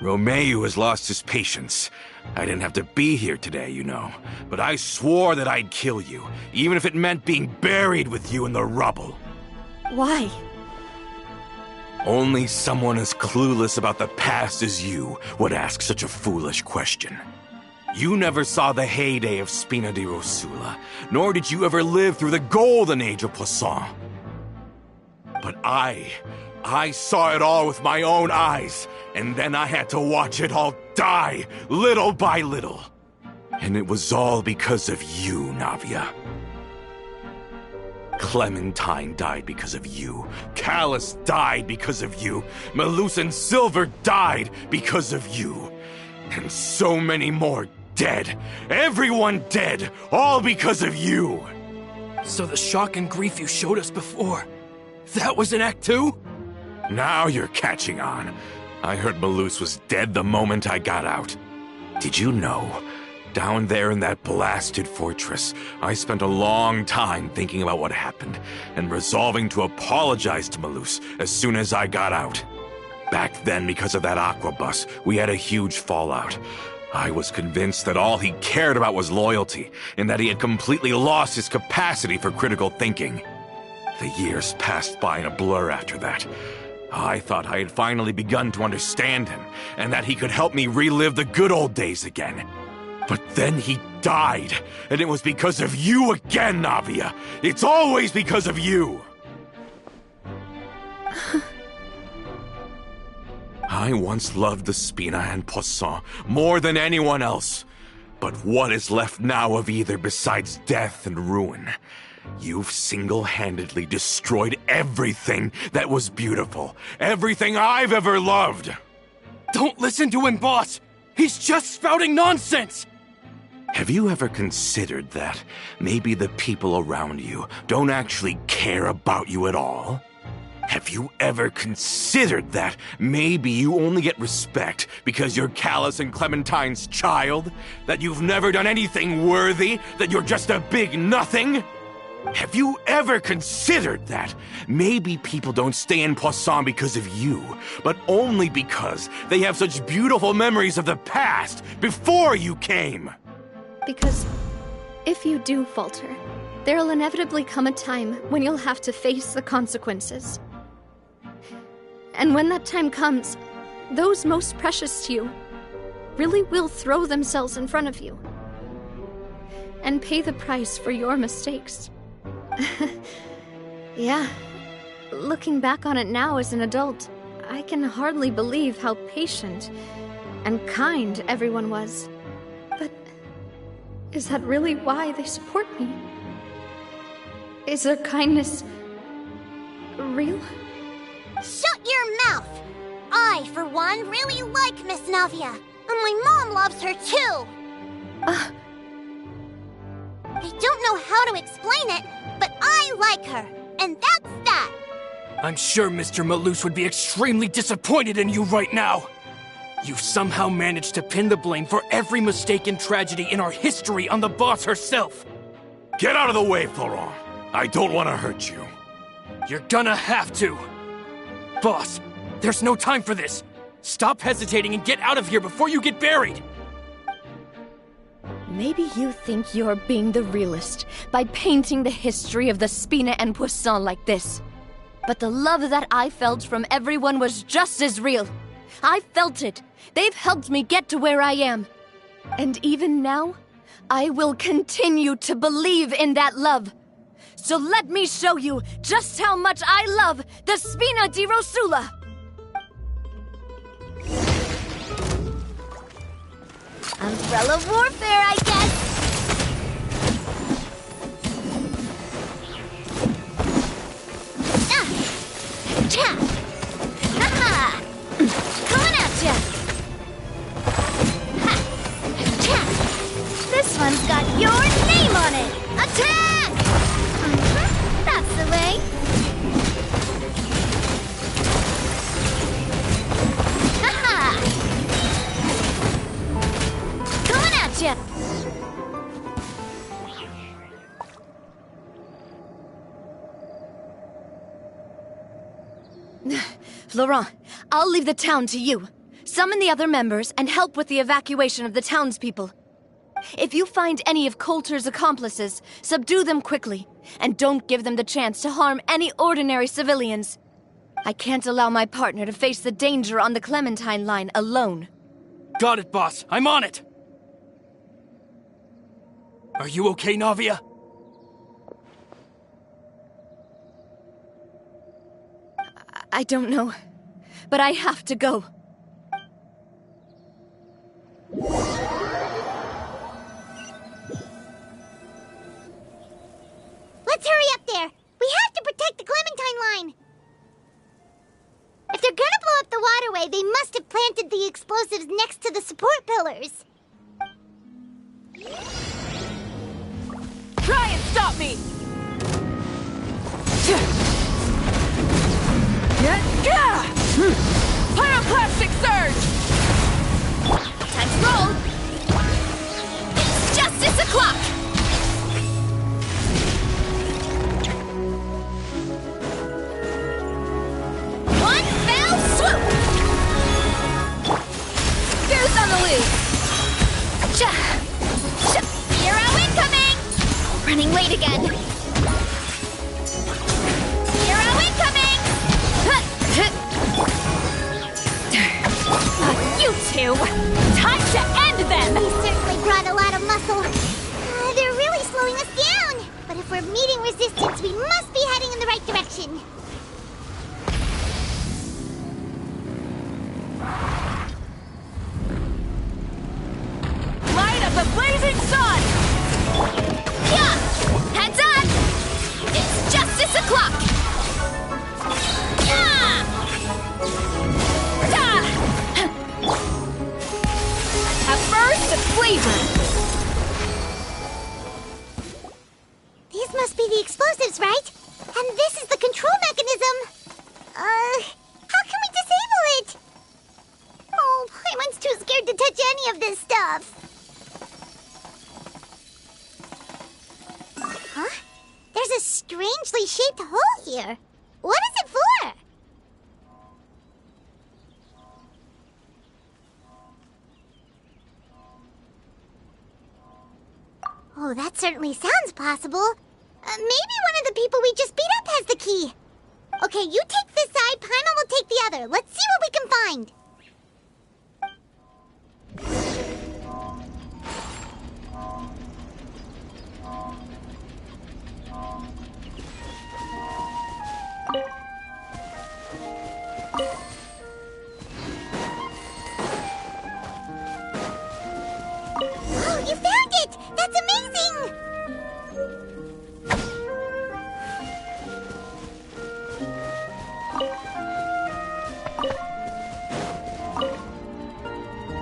Speaker 10: Romeo has lost his patience. I didn't have to be here today, you know. But I swore that I'd kill you, even if it meant being buried with you in the rubble.
Speaker 9: Why?
Speaker 10: Only someone as clueless about the past as you would ask such a foolish question. You never saw the heyday of Spina di Rosula, nor did you ever live through the golden age of Poisson. But I saw it all with my own eyes, and then I had to watch it all die, little by little. And it was all because of you, Navia. Clementine died because of you. Callus died because of you. Malus and Silver died because of you. And so many more dead. Everyone dead. All because of you.
Speaker 12: So the shock and grief you showed us before, that was in Act 2?
Speaker 10: Now you're catching on. I heard Malus was dead the moment I got out. Did you know? Down there in that blasted fortress, I spent a long time thinking about what happened and resolving to apologize to Malus as soon as I got out. Back then, because of that aquabus, we had a huge fallout. I was convinced that all he cared about was loyalty, and that he had completely lost his capacity for critical thinking. The years passed by in a blur after that. I thought I had finally begun to understand him, and that he could help me relive the good old days again. But then he died, and it was because of you again, Navia. It's always because of you. I once loved the Spina and Poisson more than anyone else. But what is left now of either besides death and ruin? You've single-handedly destroyed everything that was beautiful. Everything I've ever loved.
Speaker 12: Don't listen to him, boss. He's just spouting nonsense.
Speaker 10: Have you ever considered that maybe the people around you don't actually care about you at all? Have you ever considered that maybe you only get respect because you're Callus and Clementine's child? That you've never done anything worthy? That you're just a big nothing? Have you ever considered that maybe people don't stay in Poisson because of you, but only because they have such beautiful memories of the past before you came?
Speaker 9: Because if you do falter, there'll inevitably come a time when you'll have to face the consequences. And when that time comes, those most precious to you really will throw themselves in front of you and pay the price for your mistakes. Yeah, looking back on it now as an adult, I can hardly believe how patient and kind everyone was. But is that really why they support me? Is their kindness real?
Speaker 1: Shut your mouth! I, for one, really like Miss Navia, and my mom loves her too! I don't know how to explain it, but I like her, and that's that!
Speaker 12: I'm sure Mr. Malus would be extremely disappointed in you right now! You've somehow managed to pin the blame for every mistake and tragedy in our history on the boss herself!
Speaker 10: Get out of the way, Florent! I don't want to hurt you.
Speaker 12: You're gonna have to! Boss, there's no time for this! Stop hesitating and get out of here before you get buried!
Speaker 9: Maybe you think you're being the realist by painting the history of the Spina and Poisson like this. But the love that I felt from everyone was just as real. I felt it. They've helped me get to where I am. And even now, I will continue to believe in that love. So let me show you just how much I love the Spina di Rosula. Umbrella warfare, I guess. Ha! Coming at ya! Ha! This one's got your name on it! Attack! That's the way. Ha! Coming at ya! Laurent, I'll leave the town to you. Summon the other members and help with the evacuation of the townspeople. If you find any of Coulter's accomplices, subdue them quickly, and don't give them the chance to harm any ordinary civilians. I can't allow my partner to face the danger on the Clementine line alone.
Speaker 12: Got it, boss. I'm on it. Are you okay, Navia?
Speaker 9: I don't know, but I have to go.
Speaker 1: Let's hurry up there. We have to protect the Clementine line. If they're gonna blow up the waterway, they must have planted the explosives next to the support pillars.
Speaker 14: Try and stop me! Pyroclastic surge!
Speaker 9: Time to roll! It's justice o'clock! One fell swoop!
Speaker 14: Goose on the loose!
Speaker 9: Hero incoming! Running late again! Hero incoming!
Speaker 14: You two! Time to end them!
Speaker 1: We certainly brought a lot of muscle. They're really slowing us down. But if we're meeting resistance, we must be heading in the right direction.
Speaker 14: Light up the blazing sun!
Speaker 9: Yeah! Heads up! It's justice o'clock! Yeah!
Speaker 14: A burst of flavor!
Speaker 1: These must be the explosives, right? And this is the control mechanism. How can we disable it? Oh, Paimon's too scared to touch any of this stuff. Huh? There's a strangely shaped hole here. What is it for? Oh, that certainly sounds possible. Maybe one of the people we just beat up has the key. Okay, you take this side, Paimon will take the other. Let's see what we can find. Oh, you found it! That's amazing!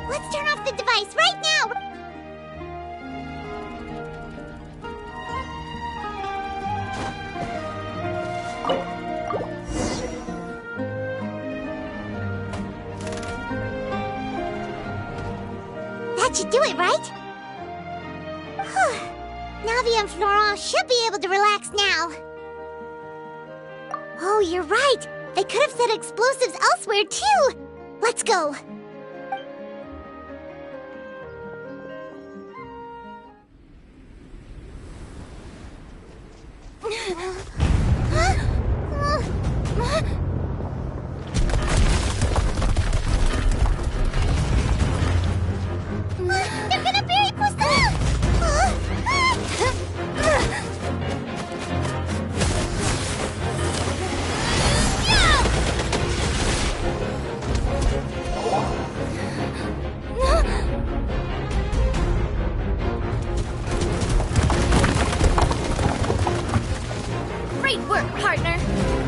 Speaker 1: Let's turn off the device right now! That should do it, right? Whew. Navi and Florent should be able to relax now. Oh, you're right. They could have set explosives elsewhere, too. Let's go.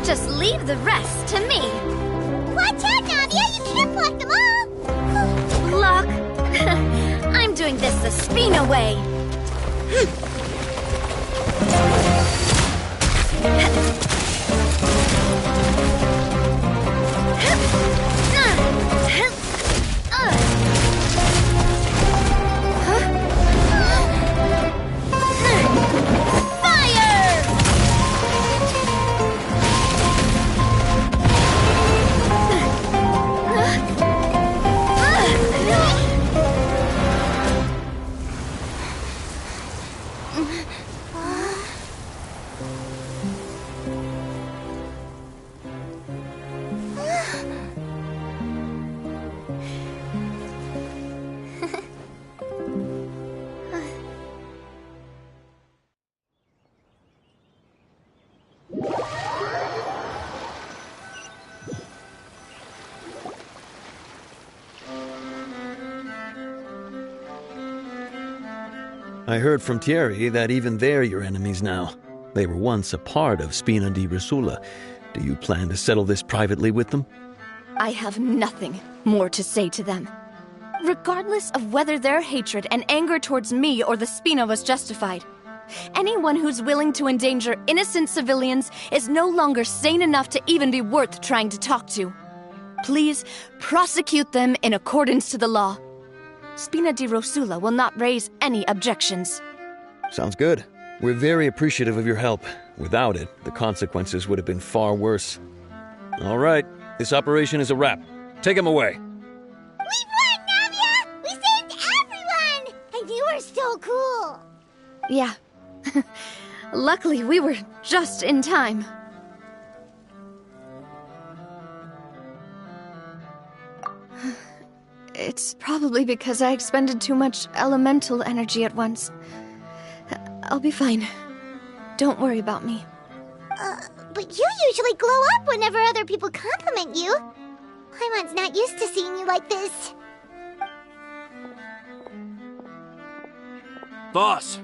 Speaker 9: just leave the rest to me.
Speaker 1: Watch out, Navia! You can't block them all!
Speaker 9: Block? I'm doing this the Spina way.
Speaker 15: I heard from Thierry that even they're your enemies now. They were once a part of Spina di Rosula. Do you plan to settle this privately with them?
Speaker 14: I have nothing more to say to them. Regardless of whether their hatred and anger towards me or the Spina was justified, anyone who's willing to endanger innocent civilians is no longer sane enough to even be worth trying to talk to. Please prosecute them in accordance to the law. Spina di Rosula will not raise any objections.
Speaker 15: Sounds good. We're very appreciative of your help. Without it, the consequences would have been far worse. All right, this operation is a wrap. Take him away.
Speaker 1: We won, Navia! We saved everyone! And you were so cool!
Speaker 9: Yeah. Luckily, we were just in time. It's probably because I expended too much elemental energy at once. I'll be fine. Don't worry about me.
Speaker 1: But you usually glow up whenever other people compliment you. Paimon's not used to seeing you like this.
Speaker 12: Boss,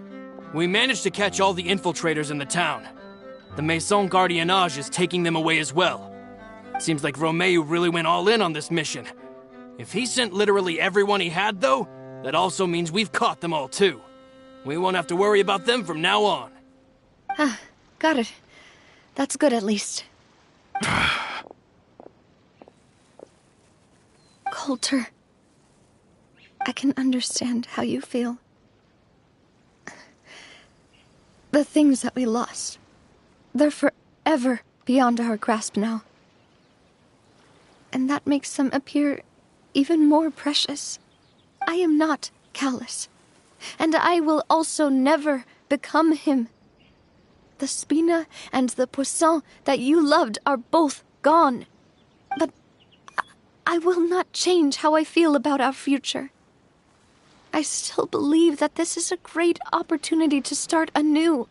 Speaker 12: we managed to catch all the infiltrators in the town. The Maison Gardiennage is taking them away as well. Seems like Romeo really went all in on this mission. If he sent literally everyone he had, though, that also means we've caught them all, too. We won't have to worry about them from now on.
Speaker 9: Got it. That's good, at least. Coulter, I can understand how you feel. The things that we lost, they're forever beyond our grasp now. And that makes them appear even more precious. I am not Callus, and I will also never become him. The Spina and the Poisson that you loved are both gone. But I will not change how I feel about our future. I still believe that this is a great opportunity to start anew.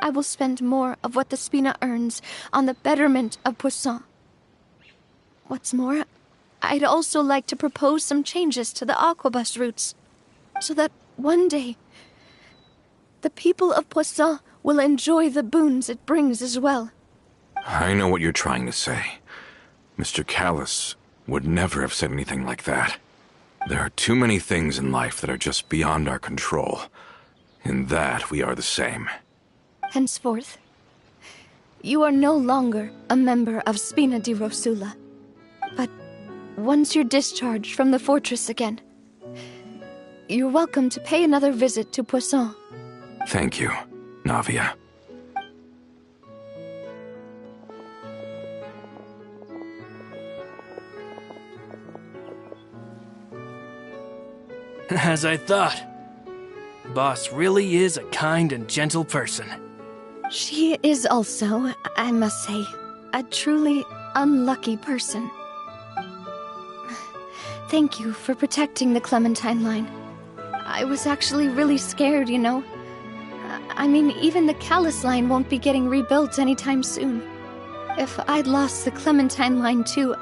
Speaker 9: I will spend more of what the Spina earns on the betterment of Poisson. What's more, I'd also like to propose some changes to the Aquabus routes, so that one day, the people of Poisson will enjoy the boons it brings as well.
Speaker 10: I know what you're trying to say. Mr. Callus would never have said anything like that. There are too many things in life that are just beyond our control. In that, we are the same.
Speaker 9: Henceforth, you are no longer a member of Spina di Rosula, but once you're discharged from the fortress again, you're welcome to pay another visit to Poisson.
Speaker 10: Thank you, Navia.
Speaker 12: As I thought. Boss really is a kind and gentle person.
Speaker 9: She is also, I must say, a truly unlucky person. Thank you for protecting the Clementine line. I was actually really scared, you know. I mean, even the Callus line won't be getting rebuilt anytime soon. If I'd lost the Clementine line too,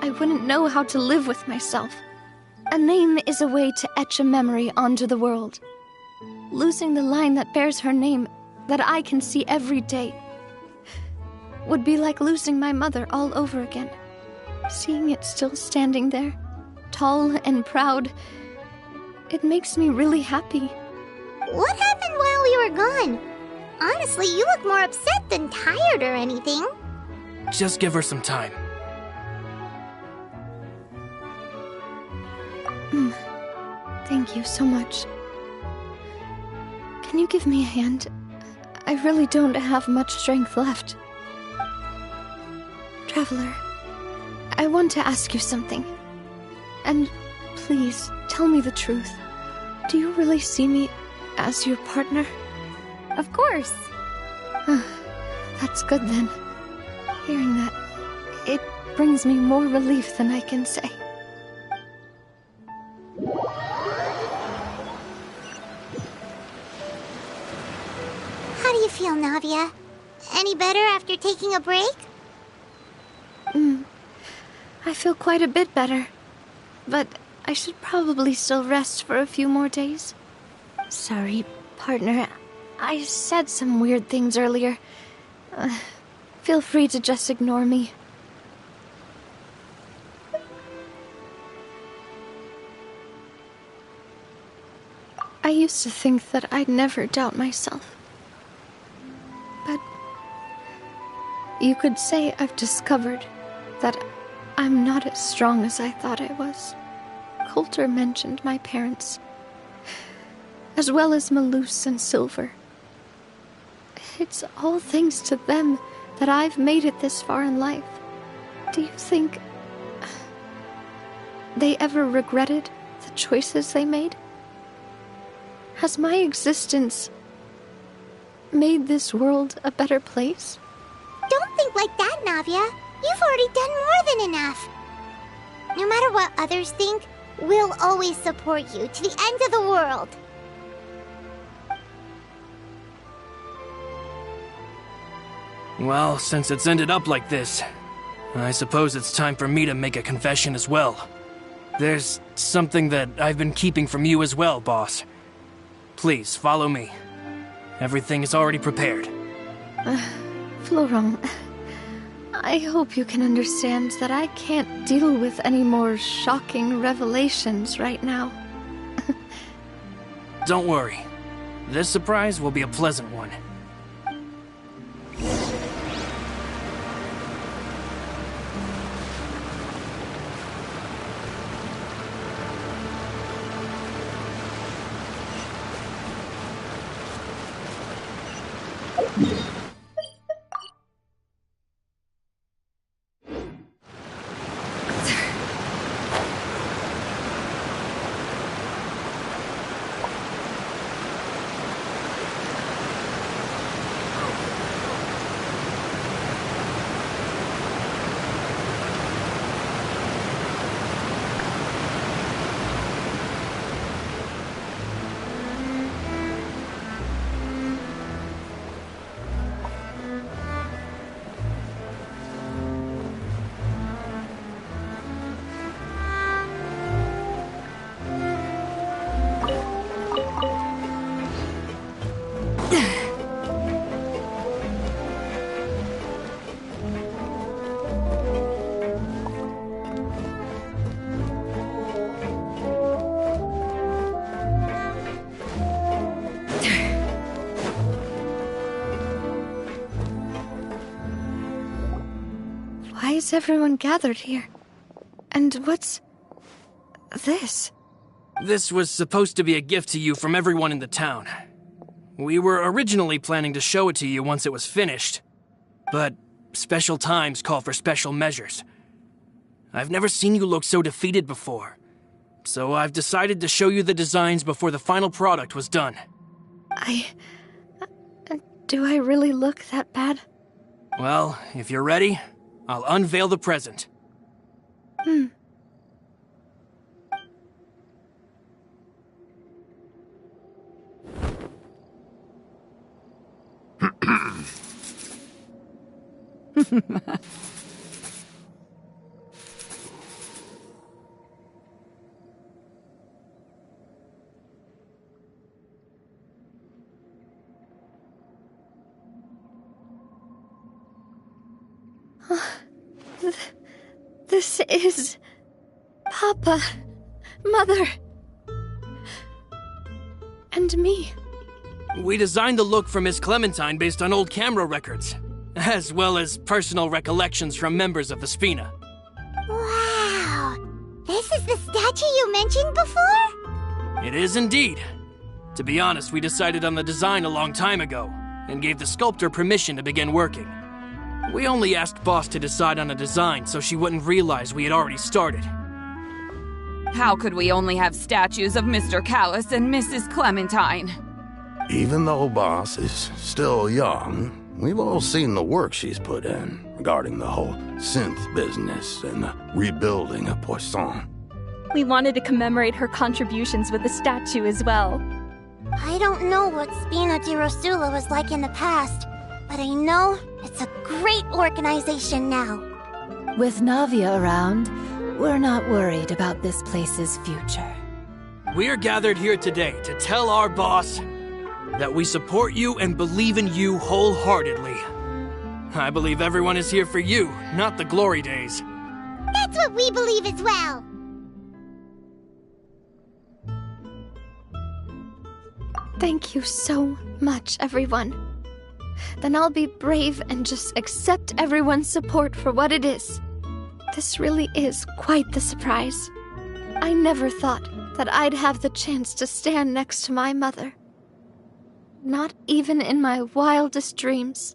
Speaker 9: I wouldn't know how to live with myself. A name is a way to etch a memory onto the world. Losing the line that bears her name, that I can see every day, would be like losing my mother all over again. Seeing it still standing there, tall and proud, it makes me really happy.
Speaker 1: What happened while we were gone? Honestly, you look more upset than tired or anything.
Speaker 12: Just give her some time.
Speaker 9: Thank you so much. Can you give me a hand? I really don't have much strength left. Traveler, I want to ask you something. And please, tell me the truth. Do you really see me as your partner?
Speaker 1: Of course.
Speaker 9: That's good then. Hearing that, it brings me more relief than I can say.
Speaker 1: How do you feel, Navia? Any better after taking a break?
Speaker 9: I feel quite a bit better. But I should probably still rest for a few more days. Sorry, partner. I said some weird things earlier. Feel free to just ignore me. I used to think that I'd never doubt myself. But you could say I've discovered that I'm not as strong as I thought I was. Coulter mentioned my parents, as well as Malus and Silver. It's all thanks to them that I've made it this far in life. Do you think they ever regretted the choices they made? Has my existence made this world a better place?
Speaker 1: Don't think like that, Navia. You've already done more than enough. No matter what others think, we'll always support you to the end of the world.
Speaker 12: Well, since it's ended up like this, I suppose it's time for me to make a confession as well. There's something that I've been keeping from you as well, boss. Please, follow me. Everything is already prepared.
Speaker 9: Florent, I hope you can understand that I can't deal with any more shocking revelations right now.
Speaker 12: Don't worry. This surprise will be a pleasant one.
Speaker 9: Why is everyone gathered here? And what's this?
Speaker 12: This was supposed to be a gift to you from everyone in the town. We were originally planning to show it to you once it was finished, but special times call for special measures. I've never seen you look so defeated before, so I've decided to show you the designs before the final product was done.
Speaker 9: Do I really look that bad?
Speaker 12: Well, if you're ready, I'll unveil the present.
Speaker 9: This is... Papa, Mother, and me.
Speaker 12: We designed the look for Miss Clementine based on old camera records, as well as personal recollections from members of the Spina.
Speaker 1: Wow! This is the statue you mentioned before?
Speaker 12: It is indeed. To be honest, we decided on the design a long time ago, and gave the sculptor permission to begin working. We only asked Boss to decide on a design so she wouldn't realize we had already started.
Speaker 16: How could we only have statues of Mr. Callus and Mrs. Clementine?
Speaker 17: Even though Boss is still young, we've all seen the work she's put in regarding the whole synth business and the rebuilding of Poisson.
Speaker 18: We wanted to commemorate her contributions with a statue as well.
Speaker 1: I don't know what Spina di Rosula was like in the past, but I know it's a great organization now.
Speaker 13: With Navia around, we're not worried about this place's future.
Speaker 12: We are gathered here today to tell our boss that we support you and believe in you wholeheartedly. I believe everyone is here for you, not the glory days.
Speaker 1: That's what we believe as well.
Speaker 9: Thank you so much, everyone. Then I'll be brave and just accept everyone's support for what it is. This really is quite the surprise. I never thought that I'd have the chance to stand next to my mother. Not even in my wildest dreams.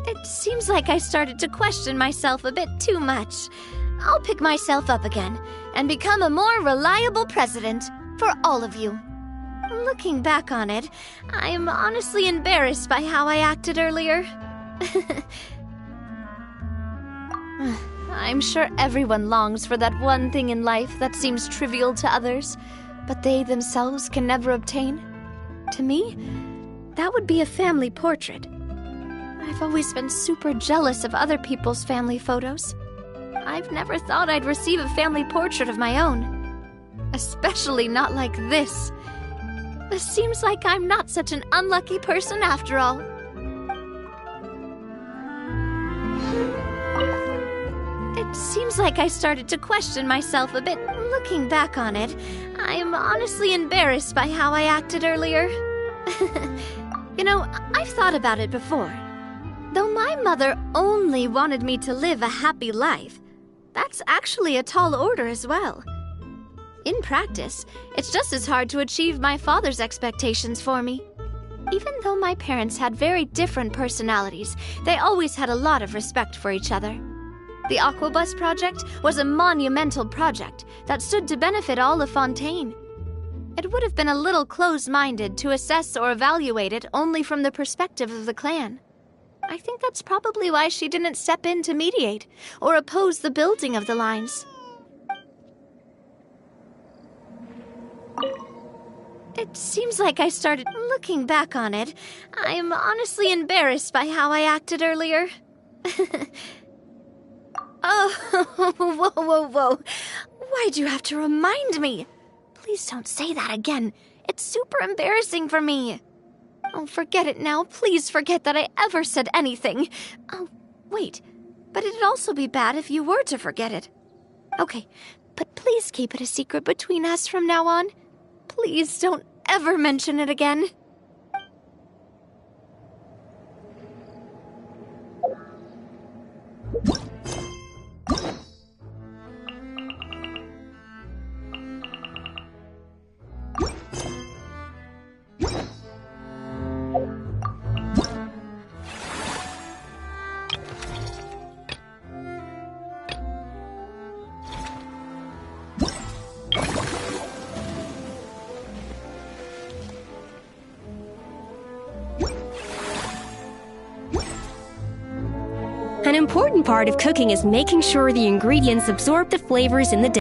Speaker 9: It seems like I started to question myself a bit too much. I'll pick myself up again and become a more reliable president for all of you. Looking back on it, I'm honestly embarrassed by how I acted earlier. I'm sure everyone longs for that one thing in life that seems trivial to others, but they themselves can never obtain. To me, that would be a family portrait. I've always been super jealous of other people's family photos. I've never thought I'd receive a family portrait of my own. Especially not like this. It seems like I'm not such an unlucky person after all. It seems like I started to question myself a bit. Looking back on it, I'm honestly embarrassed by how I acted earlier. You know, I've thought about it before. Though my mother only wanted me to live a happy life, that's actually a tall order as well. In practice, it's just as hard to achieve my father's expectations for me. Even though my parents had very different personalities, they always had a lot of respect for each other. The Aquabus project was a monumental project that stood to benefit all of Fontaine. It would have been a little close-minded to assess or evaluate it only from the perspective of the clan. I think that's probably why she didn't step in to mediate or oppose the building of the lines. It seems like I started looking back on it. I'm honestly embarrassed by how I acted earlier. Oh, whoa. Why'd you have to remind me? Please don't say that again. It's super embarrassing for me. Oh, forget it now. Please forget that I ever said anything. Oh, wait. But it'd also be bad if you were to forget it. Okay, but please keep it a secret between us from now on. Please don't ever mention it again.
Speaker 19: An important part of cooking is making sure the ingredients absorb the flavors in the dish.